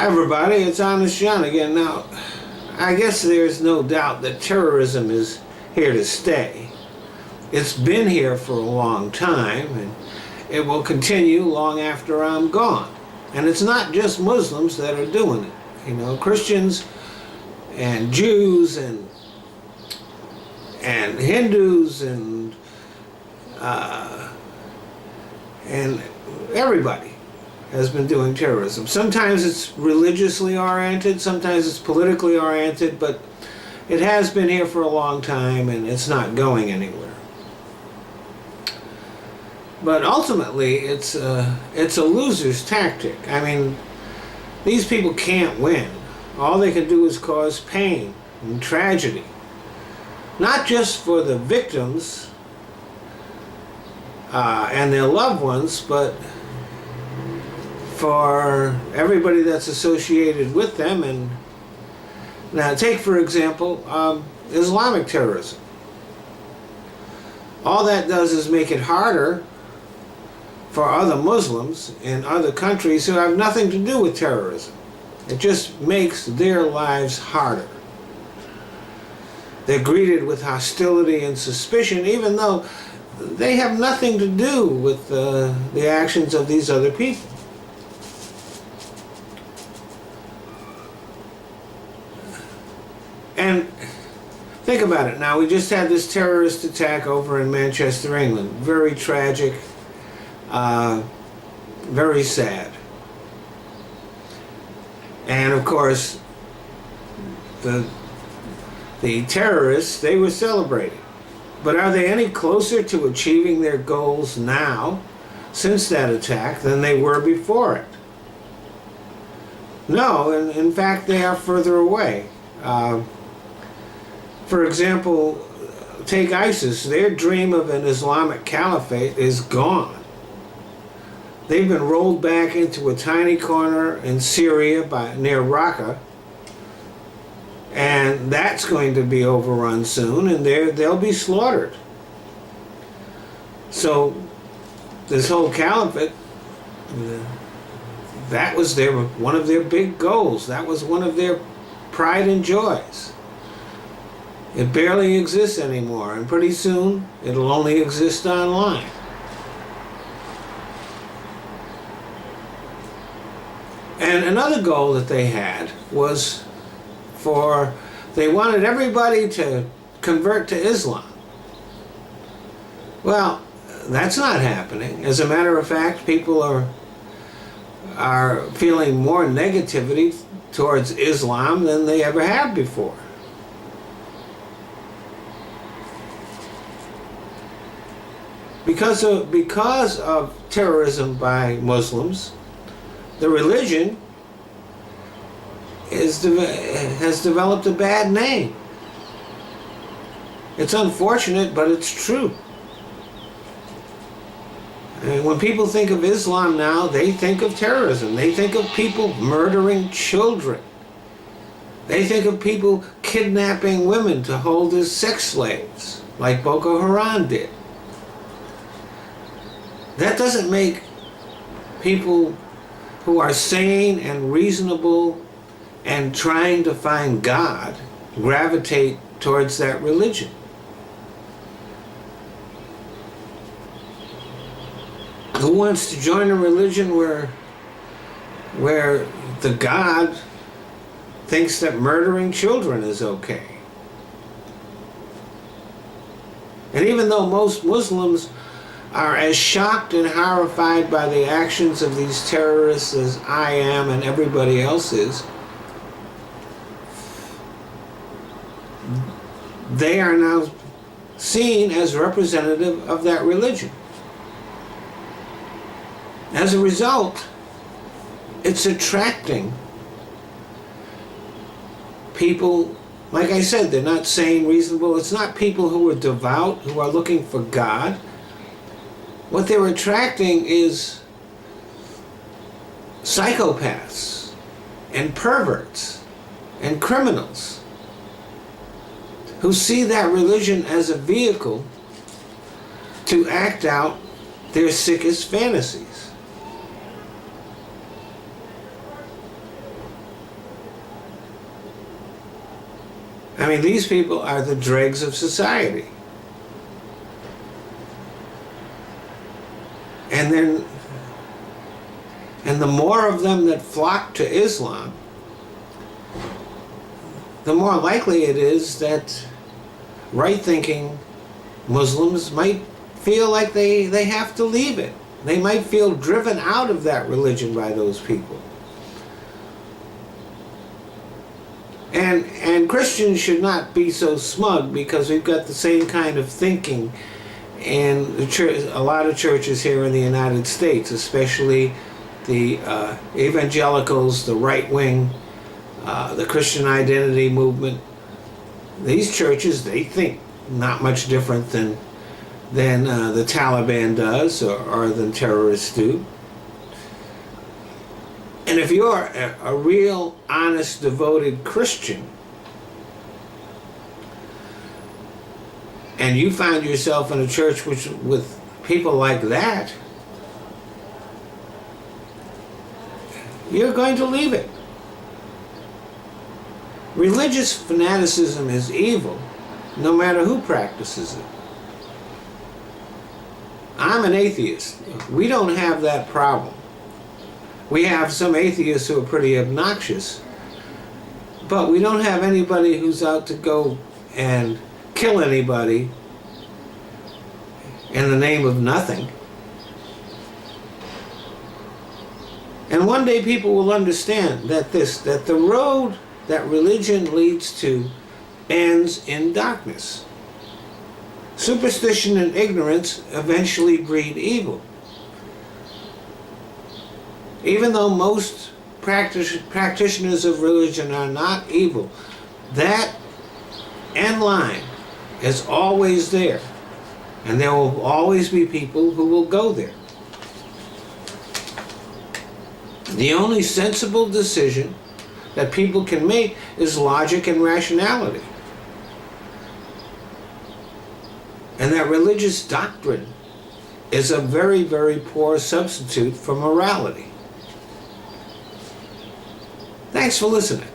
Hi everybody, it's Honest John again. Now, I guess there's no doubt that terrorism is here to stay. It's been here for a long time, and it will continue long after I'm gone. And it's not just Muslims that are doing it. You know, Christians and Jews and Hindus and everybody has been doing terrorism. Sometimes it's religiously oriented, sometimes it's politically oriented, but it has been here for a long time and it's not going anywhere. But ultimately, it's a loser's tactic. I mean, these people can't win. All they can do is cause pain and tragedy. Not just for the victims and their loved ones, but for everybody that's associated with them. And now take, for example, Islamic terrorism. All that does is make it harder for other Muslims in other countries who have nothing to do with terrorism. It just makes their lives harder. They're greeted with hostility and suspicion, even though they have nothing to do with the actions of these other people. And think about it now. We just had this terrorist attack over in Manchester, England. Very tragic, very sad. And of course, the terrorists, they were celebrating. But are they any closer to achieving their goals now, since that attack, than they were before it? No, and in fact, they are further away. For example, take ISIS. Their dream of an Islamic caliphate is gone. They've been rolled back into a tiny corner in Syria near Raqqa, and that's going to be overrun soon, and they'll be slaughtered. So this whole caliphate, that was one of their big goals. That was one of their pride and joys. It barely exists anymore, and pretty soon it'll only exist online. And another goal that they had was they wanted everybody to convert to Islam. Well, that's not happening. As a matter of fact, people are feeling more negativity towards Islam than they ever have before. Because of terrorism by Muslims, the religion has developed a bad name. It's unfortunate, but it's true. And when people think of Islam now, they think of terrorism. They think of people murdering children. They think of people kidnapping women to hold as sex slaves, like Boko Haram did. That doesn't make people who are sane and reasonable and trying to find God gravitate towards that religion. Who wants to join a religion where the God thinks that murdering children is okay? And even though most Muslims are as shocked and horrified by the actions of these terrorists as I am and everybody else is, they are now seen as representative of that religion. As a result, it's attracting people. Like I said, they're not sane, reasonable. It's not people who are devout, who are looking for God. What they're attracting is psychopaths and perverts and criminals who see that religion as a vehicle to act out their sickest fantasies. I mean, these people are the dregs of society. And the more of them that flock to Islam, the more likely it is that right-thinking Muslims might feel like they have to leave it. They might feel driven out of that religion by those people. And Christians should not be so smug because we've got the same kind of thinking in the church, a lot of churches here in the United States, especially the evangelicals, the right wing, the Christian identity movement. These churches, they think not much different than the Taliban does or than terrorists do. And if you're a real, honest, devoted Christian, and you find yourself in a church with people like that, you're going to leave it. Religious fanaticism is evil, no matter who practices it. I'm an atheist. We don't have that problem. We have some atheists who are pretty obnoxious, but we don't have anybody who's out to go and kill anybody in the name of nothing. And one day people will understand that the road that religion leads to ends in darkness. Superstition and ignorance eventually breed evil. Even though most practitioners of religion are not evil, that end line is always there. And there will always be people who will go there. The only sensible decision that people can make is logic and rationality. And that religious doctrine is a very, very poor substitute for morality. Thanks for listening.